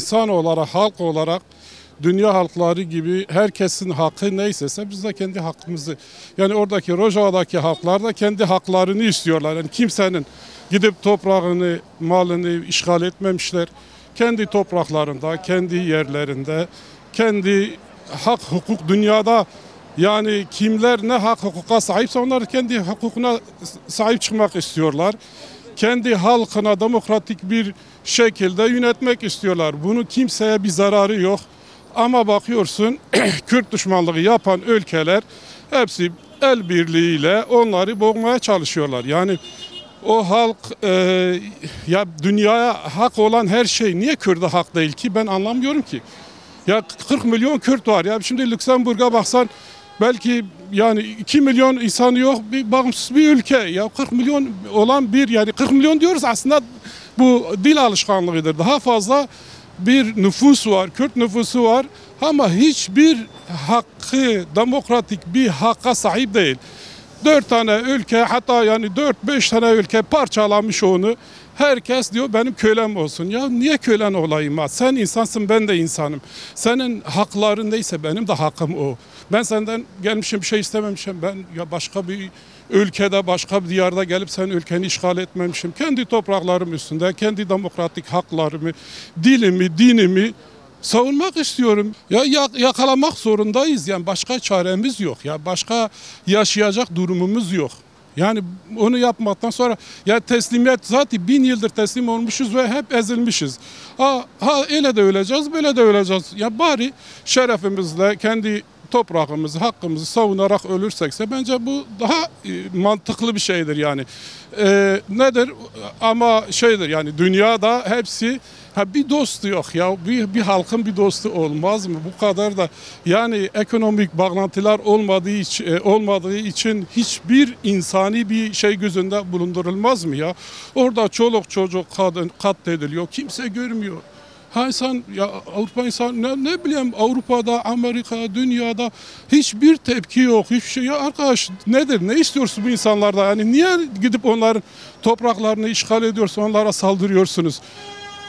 insan olarak, halk olarak dünya halkları gibi herkesin hakkı neysese biz de kendi hakkımızı, yani oradaki Rojava'daki halklar da kendi haklarını istiyorlar. Yani kimsenin gidip toprağını, malını işgal etmemişler. Kendi topraklarında, kendi yerlerinde, kendi hak hukuk dünyada, yani kimler ne hak hukuka sahipse onlar kendi hukukuna sahip çıkmak istiyorlar. Kendi halkına demokratik bir şekilde yönetmek istiyorlar. Bunu kimseye bir zararı yok. Ama bakıyorsun Kürt düşmanlığı yapan ülkeler hepsi el birliğiyle onları boğmaya çalışıyorlar. Yani o halk ya dünyaya hak olan her şey niye Kürt'e hak değil ki, ben anlamıyorum ki. Ya 40 milyon Kürt var ya, şimdi Lüksemburg'a baksan belki yani 2 milyon insanı yok, bir bağımsız bir ülke. Ya 40 milyon olan bir, yani 40 milyon diyoruz aslında bu dil alışkanlığıdır. Daha fazla bir nüfus var, Kürt nüfusu var ama hiçbir hakkı, demokratik bir hakka sahip değil. 4 tane ülke, hatta yani 4-5 tane ülke parçalamış onu. Herkes diyor benim kölem olsun. Ya niye kölen olayım ha? Sen insansın, ben de insanım. Senin hakların neyse benim de hakkım o. Ben senden gelmişim, bir şey istememişim. Ben ya başka bir ülkede, başka bir diyarda gelip sen ülkeni işgal etmemişim. Kendi topraklarım üstünde, kendi demokratik haklarımı, dilimi, dinimi savunmak istiyorum. Ya yakalamak zorundayız. Yani başka çaremiz yok. Ya başka yaşayacak durumumuz yok. Yani onu yapmaktan sonra ya teslimiyet, zaten 1000 yıldır teslim olmuşuz ve hep ezilmişiz. Ha öyle de öleceğiz, böyle de öleceğiz. Ya bari şerefimizle kendi toprağımızı, hakkımızı savunarak ölürsekse bence bu daha mantıklı bir şeydir yani. Nedir? Ama şeydir yani, dünyada hepsi bir dost yok ya, bir halkın bir dostu olmaz mı? Bu kadar da yani ekonomik bağlantılar olmadığı için hiçbir insani bir şey gözünde bulundurulmaz mı ya? Orada çoluk çocuk kadın katlediliyor, kimse görmüyor. Ha insan, ya Avrupa insan ne bileyim, Avrupa'da, Amerika'da, dünyada hiçbir tepki yok, hiçbir şey. Ya arkadaş nedir, ne istiyorsunuz bu insanlarda? Yani niye gidip onların topraklarını işgal ediyorsunuz, onlara saldırıyorsunuz?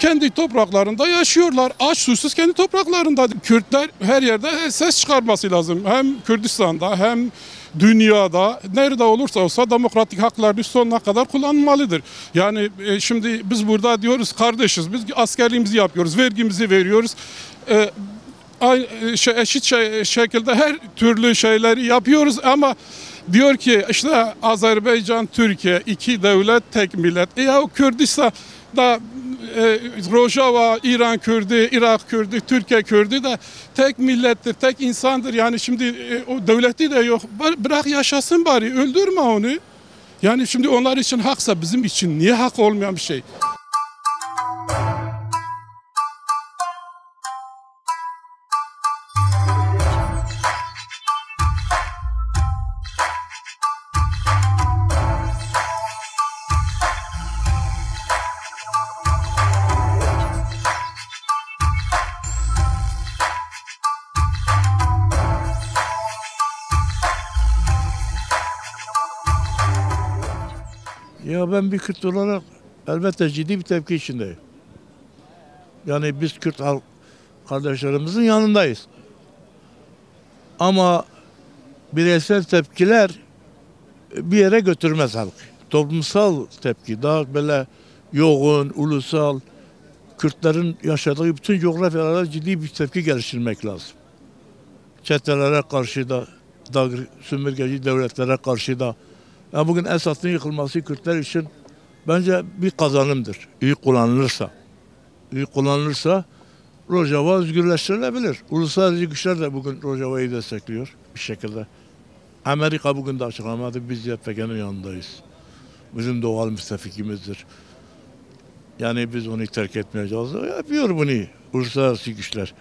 Kendi topraklarında yaşıyorlar. Aç susuz kendi topraklarında. Kürtler her yerde ses çıkarması lazım. Hem Kürdistan'da hem dünyada nerede olursa olsa demokratik haklarını sonuna kadar kullanmalıdır. Yani şimdi biz burada diyoruz kardeşiz. Biz askerliğimizi yapıyoruz. Vergimizi veriyoruz. Eşit şekilde her türlü şeyleri yapıyoruz ama diyor ki işte Azerbaycan, Türkiye, iki devlet, tek millet. Ya Kürdistan'da Rojava, İran Kürdü, Irak Kürdü, Türkiye Kürdü de tek millettir, tek insandır. Yani şimdi o devleti de yok. Bırak yaşasın bari, öldürme onu. Yani şimdi onlar için haksa bizim için niye hak olmayan bir şey? Ya ben bir Kürt olarak elbette ciddi bir tepki içindeyim. Yani biz Kürt halk kardeşlerimizin yanındayız. Ama bireysel tepkiler bir yere götürmez halk. Toplumsal tepki, daha böyle yoğun, ulusal, Kürtlerin yaşadığı bütün coğrafyalara ciddi bir tepki geliştirmek lazım. Çetelere karşı da, sömürgeci devletlere karşı da. Yani bugün Esad'ın yıkılması Kürtler için bence bir kazanımdır. İyi kullanılırsa. İyi kullanılırsa Rojava özgürleştirilebilir. Uluslararası güçler de bugün Rojava'yı destekliyor bir şekilde. Amerika bugün de açıklamadı. Biz YPG'nin yanındayız. Bizim doğal müttefikimizdir. Yani biz onu terk etmeyeceğiz. Yapıyor bunu uluslararası güçler.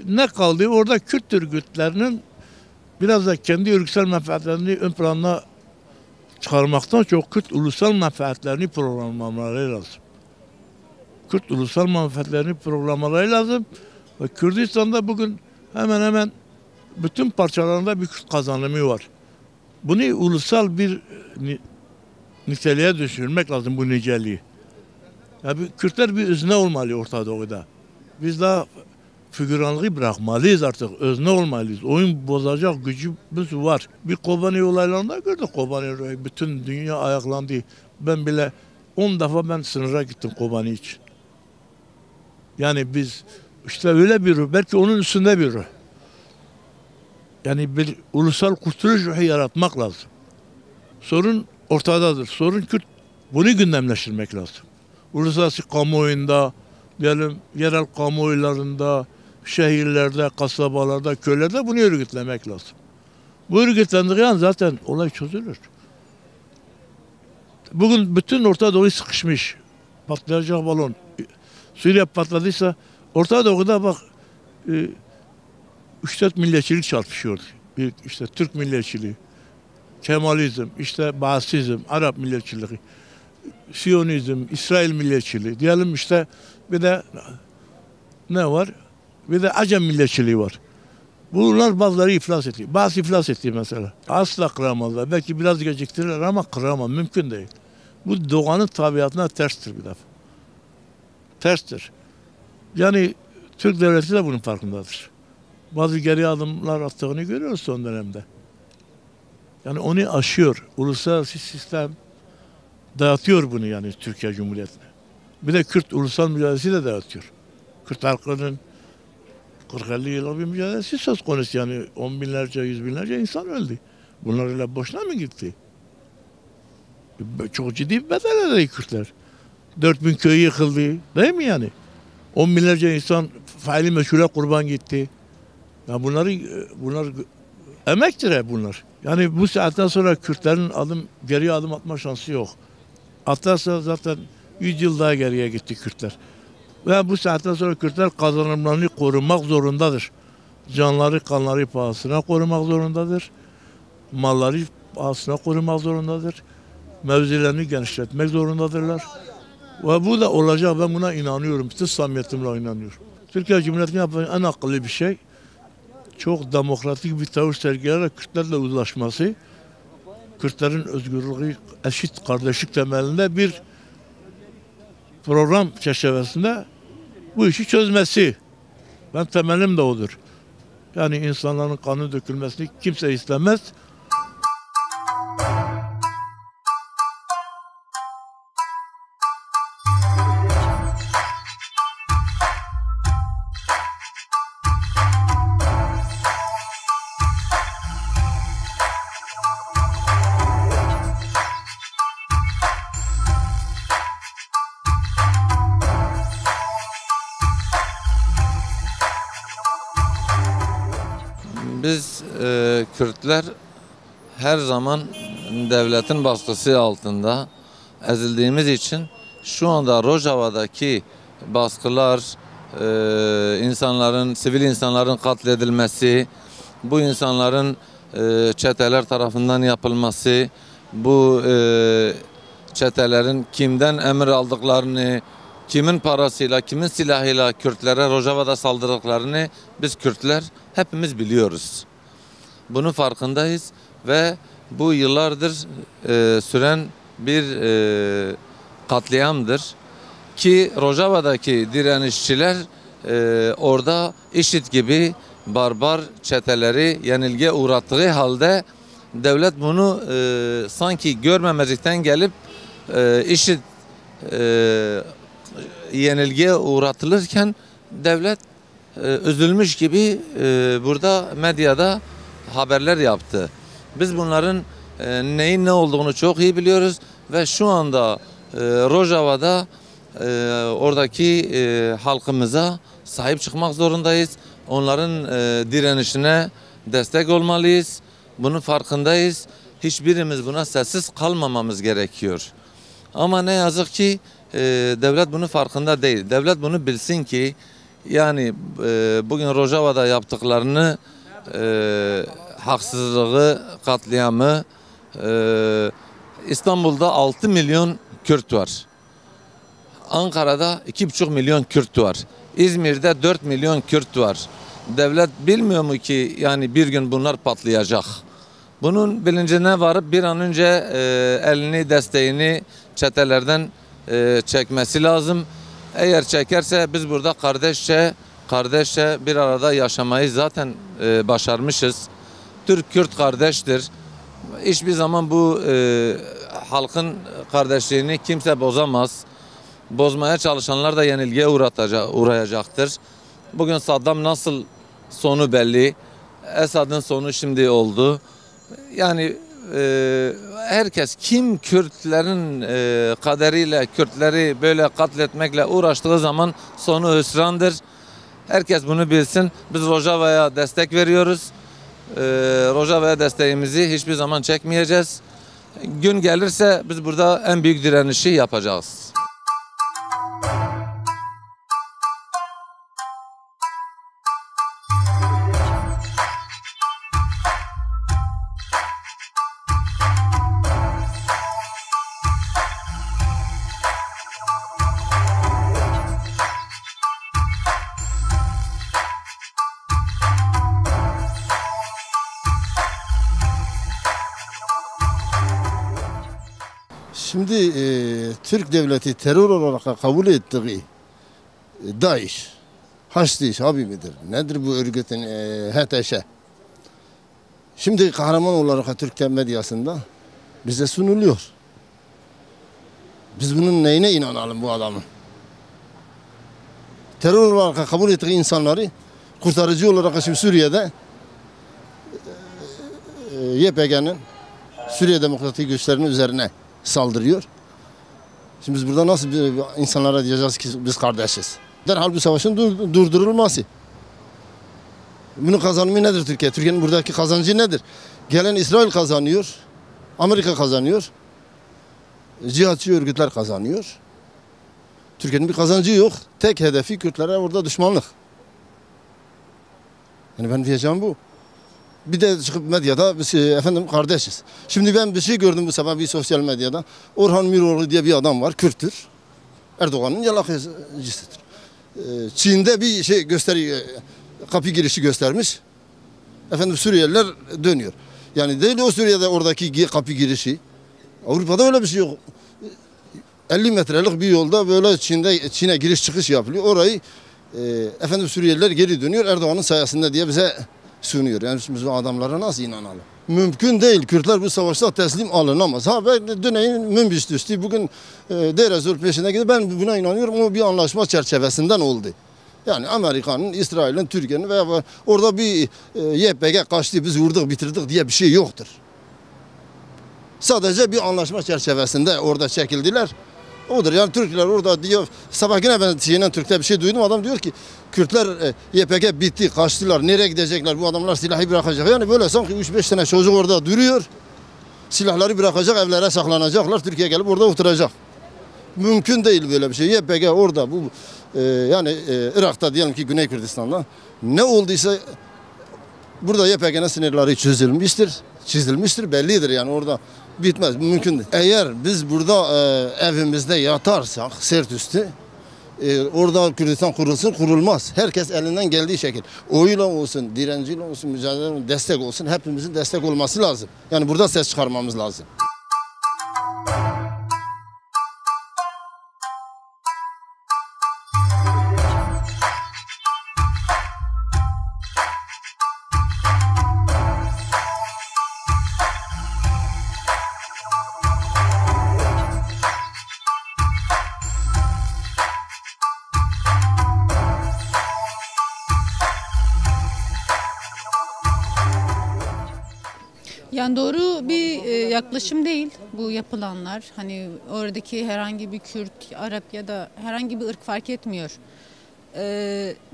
Ne kaldı? Orada Kürt örgütlerinin biraz da kendi örgütsel menfaatlerini ön plana çıkarmaktan çok Kürt ulusal menfaatlerini programlamaları lazım. Kürt ulusal menfaatlerini programlamaları lazım. Ve Kürdistan'da bugün hemen hemen bütün parçalarında bir Kürt kazanımı var. Bunu ulusal bir niteliğe düşürmek lazım, bu niceliği. Yani Kürtler bir özne olmalı Orta Doğu'da. Biz daha figüranlığı bırakmalıyız artık. Özne olmalıyız. Oyun bozacak gücümüz var. Bir Kobani olaylarında gördük. Kobani bütün dünya ayaklandı. Ben bile 10 defa ben sınıra gittim Kobani için. Yani biz işte öyle bir ruh, belki onun üstünde bir ruh. Yani bir ulusal kurtuluş ruhu yaratmak lazım. Sorun ortadadır. Sorun Kürt. Bunu gündemleştirmek lazım. Uluslararası kamuoyunda, diyelim yerel kamuoylarında, şehirlerde, kasabalarda, köylerde bunu örgütlemek lazım. Bu örgütlendiği an zaten olay çözülür. Bugün bütün Orta Doğu sıkışmış. Patlayacak balon. Suriye patladıysa Orta Doğu'da bak 3-4 milliyetçilik çarpışıyordu. İşte Türk milliyetçiliği, Kemalizm, işte Basizm, Arap milliyetçiliği, Siyonizm, İsrail milliyetçiliği. Diyelim işte bir de ne var? Bir de Acem milliyetçiliği var. Bunlar bazıları iflas etti. Bazı iflas etti mesela. Asla kıramazlar. Belki biraz geciktirirler ama kıramaz. Mümkün değil. Bu doğanın tabiatına terstir bir defa. Terstir. Yani Türk devleti de bunun farkındadır. Bazı geri adımlar attığını görüyoruz son dönemde. Yani onu aşıyor. Uluslararası sistem dağıtıyor bunu yani Türkiye Cumhuriyeti'ne. Bir de Kürt ulusal mücadelesi de dağıtıyor. Kürt halkının 40-50 yıllık bir mücadelesi söz konusu yani 10 binlerce, 100 binlerce insan öldü. Bunlar öyle boşuna mı gitti? Çok ciddi bir bedel ödedi Kürtler. 4000 köyü yıkıldı. Değil mi yani? 10 binlerce insan faili meşhule kurban gitti. Ya bunlar emektir hep bunlar. Yani bu saatten sonra Kürtlerin geriye adım atma şansı yok. Atarsa zaten 100 yıl daha geriye gitti Kürtler. Ve bu saatten sonra Kürtler kazanımlarını korumak zorundadır. Canları, kanları pahasına korumak zorundadır. Malları pahasına korumak zorundadır. Mevzilerini genişletmek zorundadırlar. Ve bu da olacak. Ben buna inanıyorum. Bütün samimiyetimle inanıyorum. Türkiye Cumhuriyeti'nin yaptığı en akıllı bir şey, çok demokratik bir tavır sergileyerek Kürtlerle uzlaşması, Kürtlerin özgürlüğü, eşit kardeşlik temelinde bir program çerçevesinde bu işi çözmesi. Ben temelim de odur. Yani insanların kanı dökülmesini kimse istemez. Biz Kürtler her zaman devletin baskısı altında ezildiğimiz için şu anda Rojava'daki baskılar, sivil insanların katledilmesi, bu insanların çeteler tarafından yapılması, bu çetelerin kimden emir aldıklarını, kimin parasıyla, kimin silahıyla Kürtlere Rojava'da saldırdıklarını biz Kürtler hepimiz biliyoruz. Bunun farkındayız ve bu yıllardır süren bir katliamdır. Ki Rojava'daki direnişçiler orada IŞİD gibi barbar çeteleri yenilgiye uğrattığı halde devlet bunu sanki görmemezlikten gelip IŞİD yenilgiye uğratılırken devlet üzülmüş gibi burada medyada haberler yaptı. Biz bunların neyin ne olduğunu çok iyi biliyoruz ve şu anda Rojava'da oradaki halkımıza sahip çıkmak zorundayız. Onların direnişine destek olmalıyız. Bunun farkındayız. Hiçbirimiz buna sessiz kalmamamız gerekiyor. Ama ne yazık ki devlet bunun farkında değil. Devlet bunu bilsin ki yani bugün Rojava'da yaptıklarını haksızlığı, katliamı İstanbul'da 6 milyon Kürt var. Ankara'da 2,5 milyon Kürt var. İzmir'de 4 milyon Kürt var. Devlet bilmiyor mu ki yani bir gün bunlar patlayacak? Bunun bilincine varıp bir an önce elini, desteğini çetelerden çekmesi lazım. Eğer çekerse biz burada kardeşçe bir arada yaşamayı zaten başarmışız. Türk-Kürt kardeştir. Hiçbir zaman bu halkın kardeşliğini kimse bozamaz. Bozmaya çalışanlar da yenilgiye uğrayacaktır. Bugün Saddam nasıl sonu belli. Esad'ın sonu şimdi oldu. Yani herkes kim Kürtlerin kaderiyle, Kürtleri böyle katletmekle uğraştığı zaman sonu hüsrandır. Herkes bunu bilsin. Biz Rojava'ya destek veriyoruz. Rojava'ya desteğimizi hiçbir zaman çekmeyeceğiz. Gün gelirse biz burada en büyük direnişi yapacağız. Şimdi Türk devleti terör olarak kabul ettiği DAEŞ, Haçlı Şabi midir? Nedir bu örgütün HTŞ? Şimdi kahraman olarak Türk medyasında bize sunuluyor. Biz bunun neyine inanalım bu adamın? Terör olarak kabul ettiği insanları kurtarıcı olarak şimdi Suriye'de YPG'nin Suriye Demokratik Güçlerinin üzerine saldırıyor. Şimdi biz burada nasıl insanlara diyeceğiz ki biz kardeşiz? Derhal bu savaşın durdurulması. Bunun kazanımı nedir Türkiye? Türkiye'nin buradaki kazancı nedir? Gelen İsrail kazanıyor, Amerika kazanıyor, cihatçı örgütler kazanıyor. Türkiye'nin bir kazancı yok. Tek hedefi Kürtlere orada düşmanlık. Yani ben diyeceğim bu. Bir de çıkıp medyada biz efendim kardeşiz. Şimdi ben bir şey gördüm bu sabah bir sosyal medyada. Orhan Miroğlu diye bir adam var, Kürttür. Erdoğan'ın yalakacısıdır. Çin'de bir şey kapı girişi göstermiş. Efendim Suriyeliler dönüyor. Yani değil o Suriye'de oradaki kapı girişi. Avrupa'da öyle bir şey yok. 50 metrelik bir yolda böyle Çin'e giriş çıkış yapılıyor. Orayı efendim Suriyeliler geri dönüyor Erdoğan'ın sayesinde diye bize sunuyor. Yani biz bu adamlara nasıl inanalım? Mümkün değil. Kürtler bu savaşta teslim alınamaz. Ben döneyin Münbiş düştü. Bugün Deir ez-Zor peşine gidiyor. Ben buna inanıyorum. O bir anlaşma çerçevesinden oldu. Yani Amerika'nın, İsrail'in, Türkiye'nin veya orada bir YPG kaçtı, biz vurduk, bitirdik diye bir şey yoktur. Sadece bir anlaşma çerçevesinde orada çekildiler. Odur yani Türkler orada diyor. Sabah yine ben Türk'te bir şey duydum. Adam diyor ki Kürtler YPG bitti, kaçtılar. Nereye gidecekler? Bu adamlar silahı bırakacak. Yani böyle sanki 3-5 tane çocuk orada duruyor. Silahları bırakacak, evlere saklanacaklar. Türkiye gelip orada oturacak. Mümkün değil böyle bir şey. YPG orada yani Irak'ta diyelim ki Güney Kürdistan'da ne olduysa burada YPG'nin sınırları çizilmiştir, bellidir yani orada bitmez, mümkün değil. Eğer biz burada evimizde yatarsak sert üstü orada Kürdistan kurulmaz. Herkes elinden geldiği şekil. Oyla olsun, direnciyle olsun, mücadele destek olsun. Hepimizin destek olması lazım. Yani burada ses çıkarmamız lazım. Yani doğru bir yaklaşım değil bu yapılanlar. Hani oradaki herhangi bir Kürt, Arap ya da herhangi bir ırk fark etmiyor.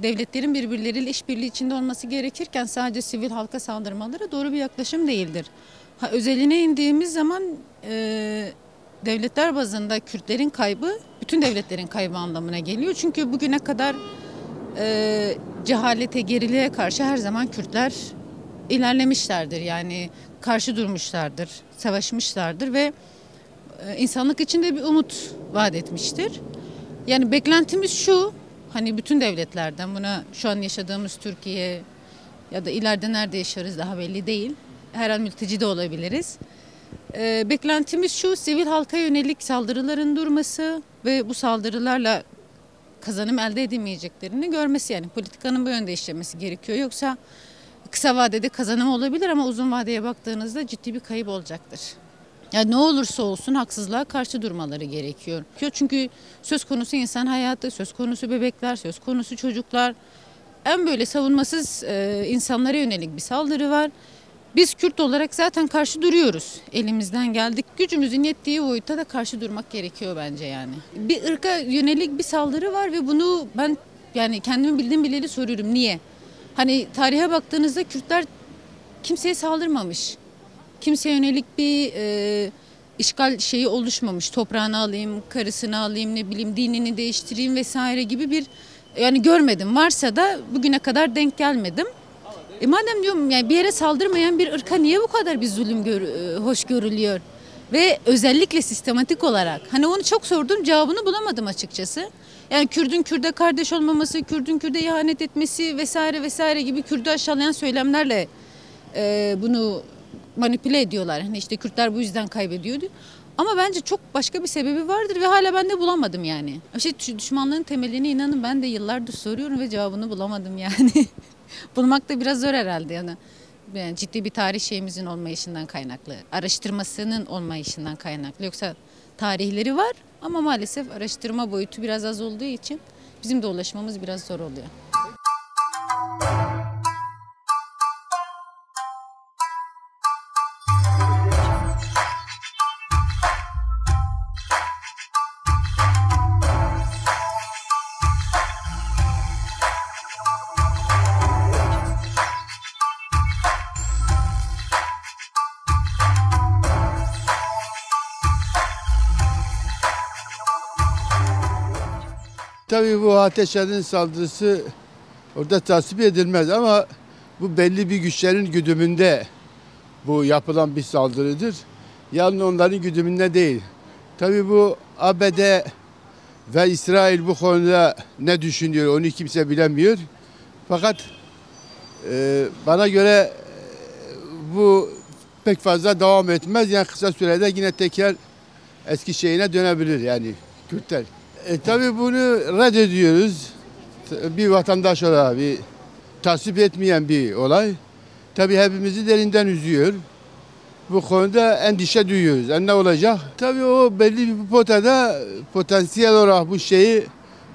Devletlerin birbirleriyle işbirliği içinde olması gerekirken sadece sivil halka saldırmaları doğru bir yaklaşım değildir. Özeline indiğimiz zaman devletler bazında Kürtlerin kaybı bütün devletlerin kaybı anlamına geliyor. Çünkü bugüne kadar cehalete, geriliğe karşı her zaman Kürtler ilerlemişlerdir. Yani karşı durmuşlardır, savaşmışlardır ve insanlık için de bir umut vaat etmiştir. Yani beklentimiz şu, hani bütün devletlerden buna şu an yaşadığımız Türkiye ya da ileride nerede yaşarız daha belli değil. Her an mülteci de olabiliriz. Beklentimiz şu, sivil halka yönelik saldırıların durması ve bu saldırılarla kazanım elde edemeyeceklerini görmesi, yani politikanın bu yönde işlemesi gerekiyor. Yoksa kısa vadede kazanım olabilir ama uzun vadeye baktığınızda ciddi bir kayıp olacaktır. Yani ne olursa olsun haksızlığa karşı durmaları gerekiyor. Çünkü söz konusu insan hayatı, söz konusu bebekler, söz konusu çocuklar. En böyle savunmasız insanlara yönelik bir saldırı var. Biz Kürt olarak zaten karşı duruyoruz. Elimizden geldik. Gücümüzün yettiği boyutta da karşı durmak gerekiyor bence yani. Bir ırka yönelik bir saldırı var ve bunu ben yani kendimi bildiğim bileli soruyorum. Niye? Hani tarihe baktığınızda Kürtler kimseye saldırmamış. Kimseye yönelik bir işgal şeyi oluşmamış. Toprağını alayım, karısını alayım, ne bileyim dinini değiştireyim vesaire gibi bir yani görmedim. Varsa da bugüne kadar denk gelmedim. Madem diyorum yani bir yere saldırmayan bir ırka niye bu kadar bir zulüm hoş görülüyor? Ve özellikle sistematik olarak. Hani onu çok sordum, cevabını bulamadım açıkçası. Yani Kürdün Kürde kardeş olmaması, Kürdün Kürde ihanet etmesi vesaire vesaire gibi Kürdü aşağılayan söylemlerle bunu manipüle ediyorlar. Hani işte Kürtler bu yüzden kaybediyordu. Ama bence çok başka bir sebebi vardır ve hala ben de bulamadım yani. Düşmanlığın temeline inanın ben de yıllardır soruyorum ve cevabını bulamadım yani. Bulmak da biraz zor herhalde yani. Yani ciddi bir tarih şeyimizin olmayışından kaynaklı, araştırmasının olmayışından kaynaklı. Yoksa tarihleri var ama maalesef araştırma boyutu biraz az olduğu için bizim de ulaşmamız biraz zor oluyor. Tabii bu Ateşer'in saldırısı orada tasvip edilmez ama bu belli bir güçlerin güdümünde bu yapılan bir saldırıdır. Yalnız onların güdümünde değil. Tabii bu ABD ve İsrail bu konuda ne düşünüyor onu kimse bilemiyor. Fakat bana göre bu pek fazla devam etmez. Yani kısa sürede yine tekrar eski şeyine dönebilir yani Kürtler. Tabii bunu reddediyoruz. Bir vatandaş olarak bir tasvip etmeyen bir olay. Tabii hepimizi derinden üzüyor. Bu konuda endişe duyuyoruz. Ne olacak? Tabii o belli bir potada potansiyel olarak bu şeyi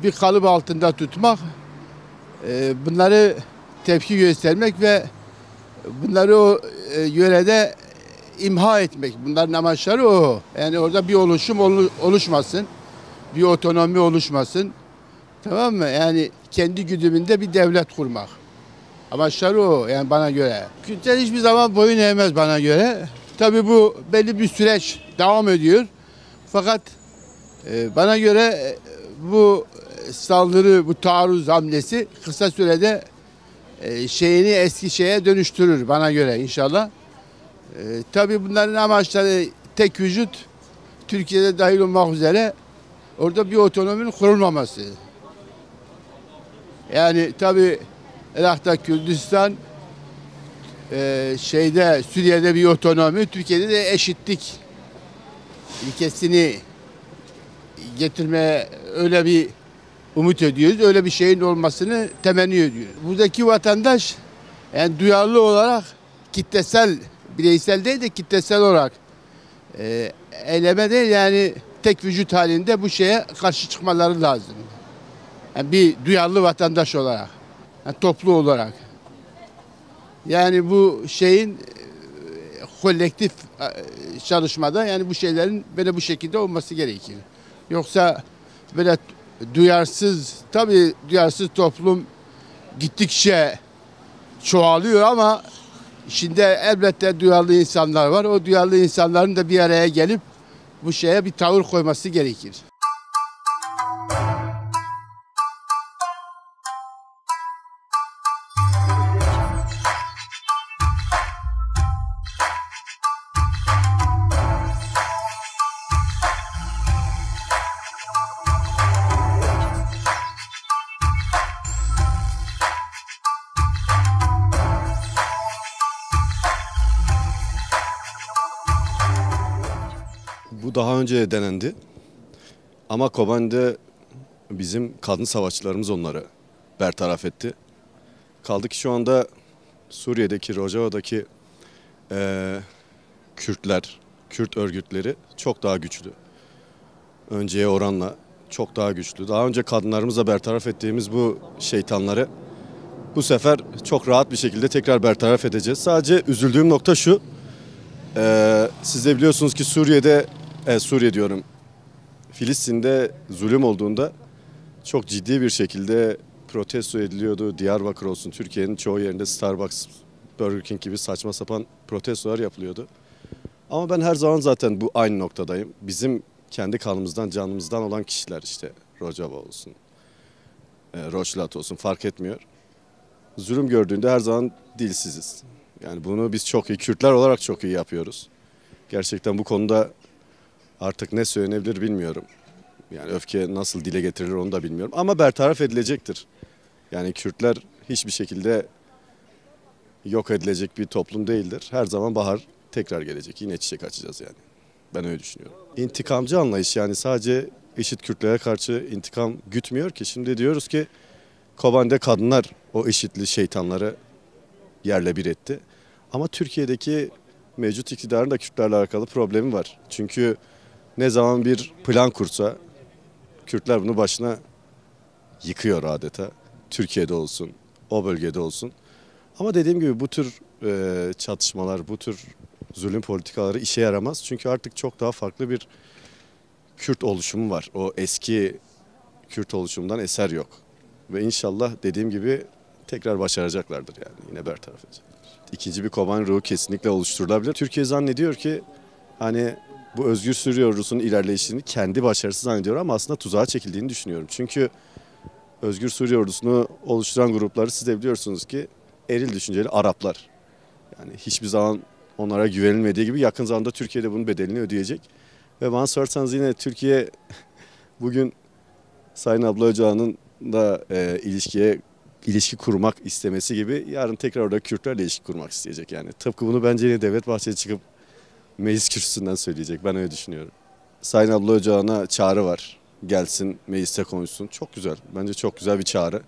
bir kalıp altında tutmak, bunları tepki göstermek ve bunları o yörede imha etmek. Bunların amaçları o. Yani orada bir oluşum oluşmasın. Bir otonomi oluşmasın. Tamam mı? Yani kendi güdümünde bir devlet kurmak. Amaçları o yani bana göre. Kürtler hiçbir zaman boyun eğmez bana göre. Tabii bu belli bir süreç devam ediyor. Fakat bana göre bu saldırı, bu taarruz hamlesi kısa sürede şeyini eski şeye dönüştürür bana göre inşallah. Tabii bunların amaçları tek vücut, Türkiye'de dahil olmak üzere orada bir otonominin kurulmaması. Yani tabii Irak'ta Kürdistan, Suriye'de bir otonomi, Türkiye'de de eşitlik ilkesini getirmeye öyle bir umut ediyoruz. Öyle bir şeyin olmasını temenni ediyoruz. Buradaki vatandaş yani duyarlı olarak kitlesel, bireysel değil de kitlesel olarak eyleme değil yani tek vücut halinde bu şeye karşı çıkmaları lazım. Yani bir duyarlı vatandaş olarak, yani toplu olarak. Yani bu şeyin kolektif çalışmada yani bu şeylerin böyle bu şekilde olması gerekir. Yoksa böyle tabii duyarsız toplum gittikçe çoğalıyor ama içinde elbette duyarlı insanlar var. O duyarlı insanların da bir araya gelip bu şeye bir tavır koyması gerekir. Bu daha önce denendi. Ama Kobani'de bizim kadın savaşçılarımız onları bertaraf etti. Kaldı ki şu anda Suriye'deki, Rojava'daki Kürtler, Kürt örgütleri çok daha güçlü. Önceye oranla çok daha güçlü. Daha önce kadınlarımızla bertaraf ettiğimiz bu şeytanları bu sefer çok rahat bir şekilde tekrar bertaraf edeceğiz. Sadece üzüldüğüm nokta şu. Siz de biliyorsunuz ki Filistin'de zulüm olduğunda çok ciddi bir şekilde protesto ediliyordu. Diyarbakır olsun, Türkiye'nin çoğu yerinde Starbucks, Burger King gibi saçma sapan protestolar yapılıyordu. Ama ben her zaman zaten bu aynı noktadayım. Bizim kendi kanımızdan, canımızdan olan kişiler işte Rojava olsun, Roçlat olsun fark etmiyor. Zulüm gördüğünde her zaman dilsiziz. Yani bunu biz çok iyi, Kürtler olarak çok iyi yapıyoruz. Gerçekten bu konuda artık ne söylenebilir bilmiyorum. Yani öfke nasıl dile getirilir onu da bilmiyorum. Ama bertaraf edilecektir. Yani Kürtler hiçbir şekilde yok edilecek bir toplum değildir. Her zaman bahar tekrar gelecek. Yine çiçek açacağız yani. Ben öyle düşünüyorum. İntikamcı anlayış, yani sadece IŞİD Kürtlere karşı intikam gütmüyor ki. Şimdi diyoruz ki Kobani'de kadınlar o IŞİD'li şeytanları yerle bir etti. Ama Türkiye'deki mevcut iktidarın da Kürtlerle alakalı problemi var. Çünkü ne zaman bir plan kursa Kürtler bunu başına yıkıyor adeta. Türkiye'de olsun, o bölgede olsun. Ama dediğim gibi bu tür çatışmalar, bu tür zulüm politikaları işe yaramaz. Çünkü artık çok daha farklı bir Kürt oluşumu var. O eski Kürt oluşumundan eser yok. Ve inşallah dediğim gibi tekrar başaracaklardır yani. Yine bertaraf edecekler. İkinci bir Kobani ruhu kesinlikle oluşturulabilir. Türkiye zannediyor ki hani bu Özgür Suriye ordusunun ilerleyişini kendi başarısı zannediyor ama aslında tuzağa çekildiğini düşünüyorum. Çünkü Özgür Suriye ordusunu oluşturan grupları siz de biliyorsunuz ki eril düşünceli Araplar. Yani hiçbir zaman onlara güvenilmediği gibi yakın zamanda Türkiye'de bunun bedelini ödeyecek. Ve bana sorarsanız yine Türkiye bugün Sayın Abla Öcalan'ın da ilişki kurmak istemesi gibi yarın tekrar orada Kürtlerle ilişki kurmak isteyecek yani. Tıpkı bunu bence yine Devlet Bahçeli çıkıp meclis kürsüsünden söyleyecek. Ben öyle düşünüyorum. Sayın Abla Öcalan'a çağrı var. Gelsin mecliste konuşsun. Çok güzel. Bence çok güzel bir çağrı.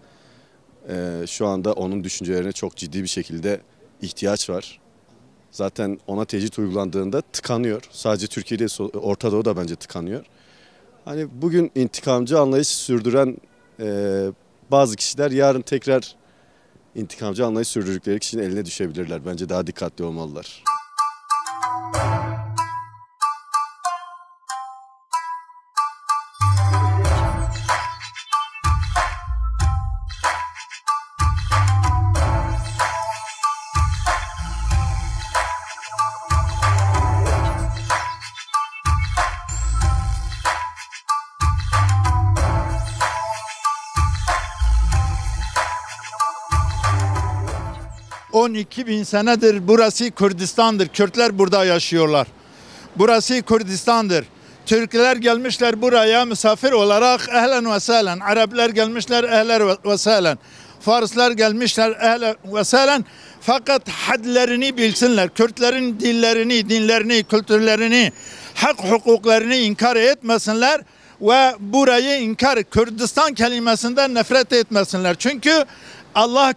Şu anda onun düşüncelerine çok ciddi bir şekilde ihtiyaç var. Zaten ona tecrit uygulandığında tıkanıyor. Sadece Türkiye'de, Orta Doğu'da bence tıkanıyor. Hani bugün intikamcı anlayış sürdüren bazı kişiler yarın tekrar intikamcı anlayış sürdürdükleri kişinin eline düşebilirler. Bence daha dikkatli olmalılar. ...12.000 senedir burası Kürdistan'dır. Kürtler burada yaşıyorlar. Burası Kürdistan'dır. Türkler gelmişler buraya misafir olarak ehlen ve sehlen. Araplar gelmişler ehlen ve sehlen. Farslar gelmişler ehlen ve sehlen. Fakat hadlerini bilsinler. Kürtlerin dinlerini, kültürlerini, hak hukuklarını inkar etmesinler. Ve burayı Kürdistan kelimesinden nefret etmesinler. Çünkü Allah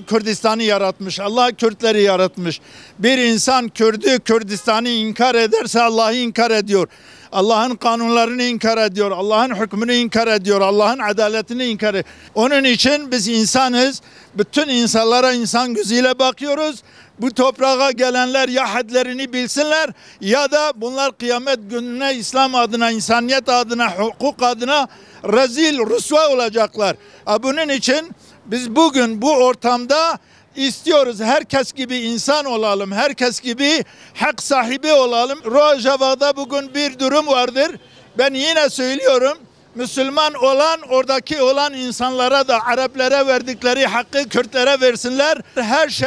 Kürdistan'ı yaratmış. Allah Kürtleri yaratmış. Bir insan Kürdistan'ı inkar ederse Allah'ı inkar ediyor. Allah'ın kanunlarını inkar ediyor. Allah'ın hükmünü inkar ediyor. Allah'ın adaletini inkar ediyor. Onun için biz insanız. Bütün insanlara insan gözüyle bakıyoruz. Bu toprağa gelenler ya hadlerini bilsinler ya da bunlar kıyamet gününe İslam adına, insaniyet adına, hukuk adına rezil, rüsva olacaklar. Bunun için biz bugün bu ortamda istiyoruz herkes gibi insan olalım, herkes gibi hak sahibi olalım. Rojava'da bugün bir durum vardır. Ben yine söylüyorum, Müslüman olan oradaki olan insanlara da Araplara verdikleri hakkı Kürtlere versinler.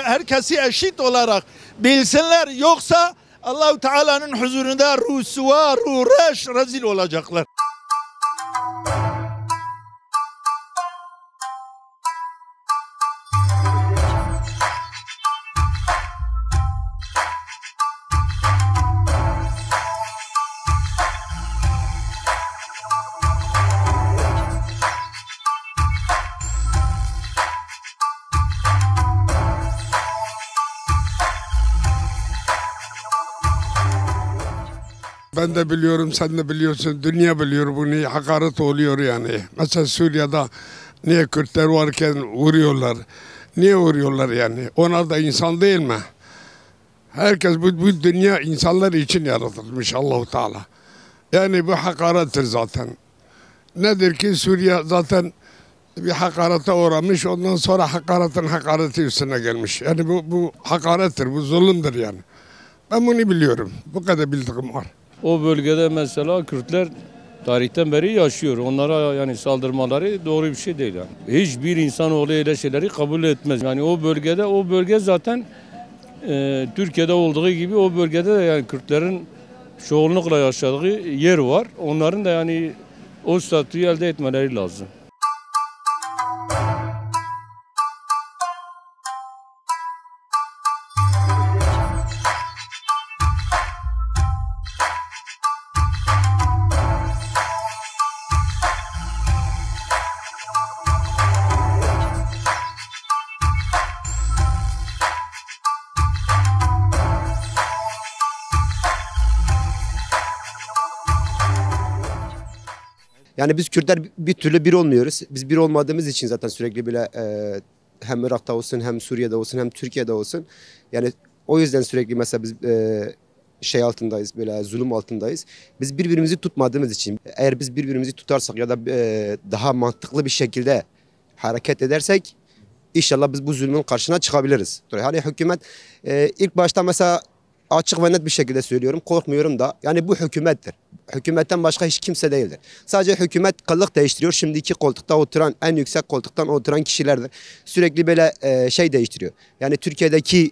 Herkesi eşit olarak bilsinler. Yoksa Allah-u Teala'nın huzurunda rüsva, reş, rezil olacaklar. ben de biliyorum, sen de biliyorsun, dünya biliyor bunu, hakaret oluyor yani. Mesela Suriye'de niye Kürtler varken vuruyorlar? Niye vuruyorlar yani? Onlar da insan değil mi? Herkes bu dünya insanlar için yaratılmış Allah-u Teala. Yani bu hakarettir zaten. Nedir ki Suriye zaten bir hakarete uğramış, ondan sonra hakareti üstüne gelmiş. Yani bu hakarettir, bu zulümdür yani. Ben bunu biliyorum. Bu kadar bildiğim var. O bölgede mesela Kürtler tarihten beri yaşıyor. Onlara yani saldırmaları doğru bir şey değil yani. Hiçbir insanoğlu öyle şeyleri kabul etmez. Yani o bölge zaten Türkiye'de olduğu gibi o bölgede de yani Kürtlerin çoğunlukla yaşadığı yer var. Onların da yani o statüyü elde etmeleri lazım. Yani biz Kürtler bir türlü bir olmuyoruz. Biz bir olmadığımız için zaten sürekli bile hem Irak'ta olsun, hem Suriye'de olsun, hem Türkiye'de olsun. Yani o yüzden sürekli mesela biz şey altındayız, böyle zulüm altındayız. Biz birbirimizi tutmadığımız için, eğer biz birbirimizi tutarsak ya da daha mantıklı bir şekilde hareket edersek inşallah biz bu zulmün karşına çıkabiliriz. Hani hükümet ilk başta mesela açık ve net bir şekilde söylüyorum, korkmuyorum da yani bu hükümettir. Hükümetten başka hiç kimse değildir. Sadece hükümet kılık değiştiriyor. Şimdiki koltukta oturan, en yüksek koltuktan oturan kişilerdir. Sürekli böyle şey değiştiriyor. Yani Türkiye'deki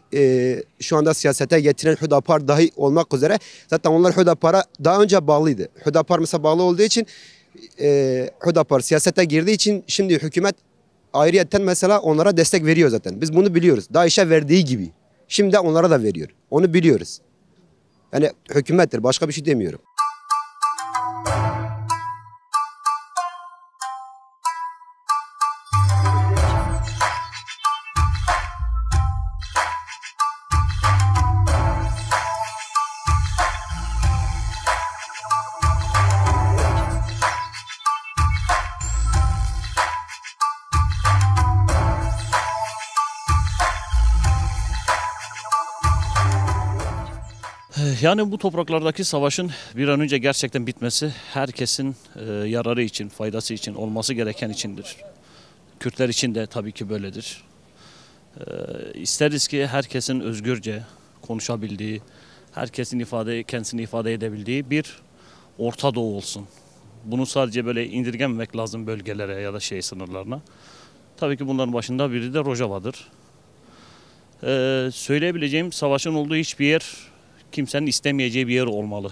şu anda siyasete getiren Hüdapar dahi olmak üzere zaten onlar Hüdapar'a daha önce bağlıydı. Hüdapar mesela bağlı olduğu için Hüdapar siyasete girdiği için şimdi hükümet ayrıyetten mesela onlara destek veriyor zaten. Biz bunu biliyoruz. DAEŞ'e verdiği gibi. Şimdi onlara da veriyor. Onu biliyoruz. Yani hükümettir. Başka bir şey demiyorum. Yani bu topraklardaki savaşın bir an önce gerçekten bitmesi herkesin yararı için, faydası için, olması gereken içindir. Kürtler için de tabii ki böyledir. İsteriz ki herkesin özgürce konuşabildiği, herkesin kendisini ifade edebildiği bir Orta Doğu olsun. Bunu sadece böyle indirgememek lazım bölgelere ya da sınırlarına. Tabii ki bunların başında biri de Rojava'dır. Söyleyebileceğim savaşın olduğu hiçbir yer kimsenin istemeyeceği bir yer olmalı.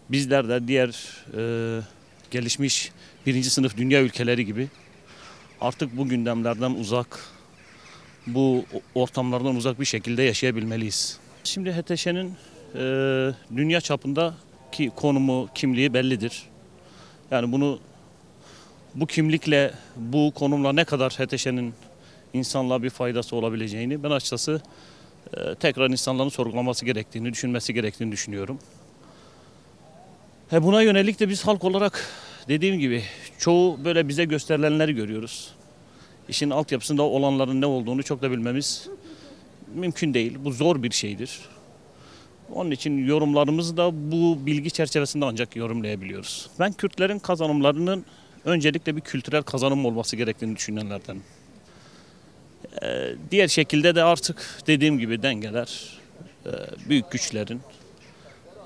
Bizler de diğer gelişmiş birinci sınıf dünya ülkeleri gibi artık bu gündemlerden uzak, bu ortamlardan uzak bir şekilde yaşayabilmeliyiz. Şimdi HTŞ'nin dünya çapındaki konumu, kimliği bellidir. Yani bu kimlikle, bu konumla ne kadar HTŞ'nin insanlığa bir faydası olabileceğini ben açıkçası tekrar insanların sorgulaması gerektiğini, düşünmesi gerektiğini düşünüyorum. Buna yönelik de biz halk olarak dediğim gibi çoğu böyle bize gösterilenleri görüyoruz. İşin altyapısında olanların ne olduğunu çok da bilmemiz mümkün değil. Bu zor bir şeydir. Onun için yorumlarımızı da bu bilgi çerçevesinde ancak yorumlayabiliyoruz. Ben Kürtlerin kazanımlarının öncelikle bir kültürel kazanım olması gerektiğini düşünenlerden. Diğer şekilde de artık dediğim gibi dengeler büyük güçlerin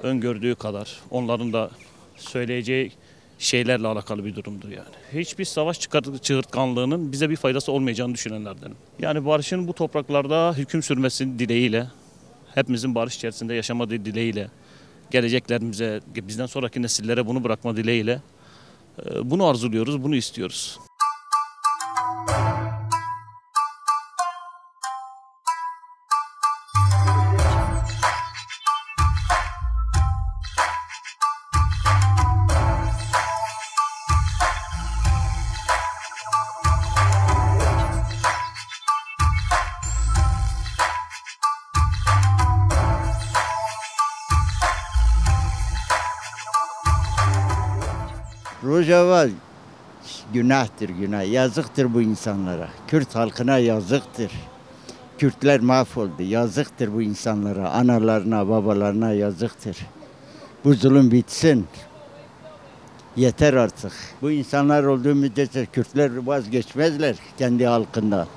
öngördüğü kadar onların da söyleyeceği şeylerle alakalı bir durumdur yani. Hiçbir savaş çığırtkanlığının bize bir faydası olmayacağını düşünenlerdenim. Yani barışın bu topraklarda hüküm sürmesi dileğiyle, hepimizin barış içerisinde yaşamadığı dileğiyle, geleceklerimize, bizden sonraki nesillere bunu bırakma dileğiyle bunu arzuluyoruz, bunu istiyoruz. Rojava günahtır, günah. Yazıktır bu insanlara. Kürt halkına yazıktır. Kürtler mahvoldu. Yazıktır bu insanlara. Analarına, babalarına yazıktır. Bu zulüm bitsin. Yeter artık. Bu insanlar olduğu müddetçe Kürtler vazgeçmezler kendi halkında.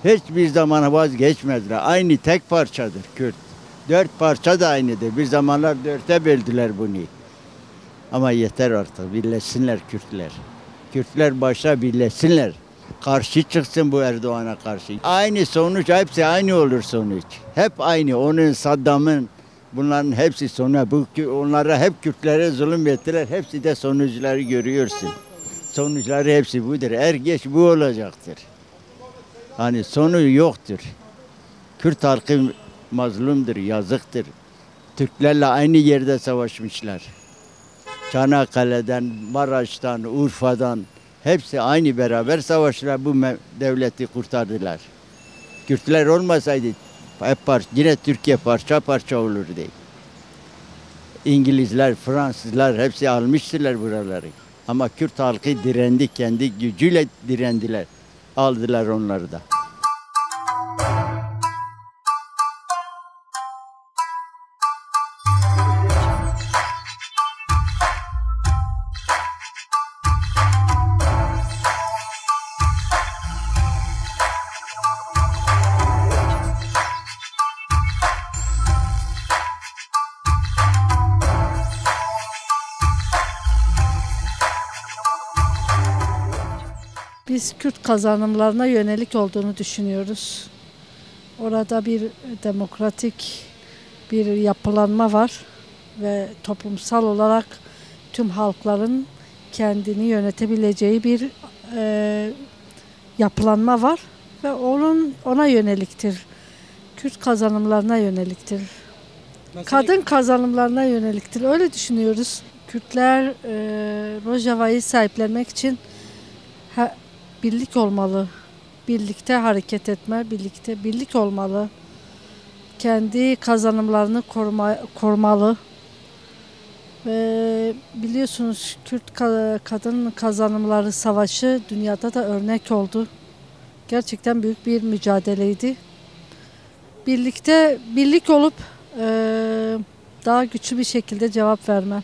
Hiçbir zaman vazgeçmezler. Aynı tek parçadır Kürt. 4 parça da aynıdır. Bir zamanlar 4'e böldüler bunu. Ama yeter artık. Birleşsinler Kürtler. Kürtler başta birleşsinler. Karşı çıksın bu Erdoğan'a karşı. Aynı sonuç, hepsi aynı olur sonuç. Hep aynı. Onun, Saddam'ın, bunların hepsi sonu. Onlara hep Kürtlere zulüm ettiler. Hepsi de sonuçları görüyorsun. Sonuçları hepsi budur. Er geç bu olacaktır. Hani sonu yoktur. Kürt halkı mazlumdur, yazıktır. Türklerle aynı yerde savaşmışlar. Çanakkale'den, Maraş'tan, Urfa'dan hepsi aynı beraber savaştılar. Bu devleti kurtardılar. Kürtler olmasaydı hep yine Türkiye parça parça olurdu. İngilizler, Fransızlar hepsi almıştılar buraları. Ama Kürt halkı direndi, kendi gücüyle direndiler. Aldılar onları da. Biz Kürt kazanımlarına yönelik olduğunu düşünüyoruz. Orada bir demokratik bir yapılanma var ve toplumsal olarak tüm halkların kendini yönetebileceği bir yapılanma var ve ona yöneliktir. Kürt kazanımlarına yöneliktir. Kadın kazanımlarına yöneliktir. Öyle düşünüyoruz. Kürtler Rojava'yı sahiplenmek için birlik olmalı. Birlikte hareket etme, birlik olmalı. Kendi kazanımlarını korumalı. Ve biliyorsunuz Kürt kadın kazanımları savaşı dünyada da örnek oldu. Gerçekten büyük bir mücadeleydi. Birlik olup daha güçlü bir şekilde cevap verme.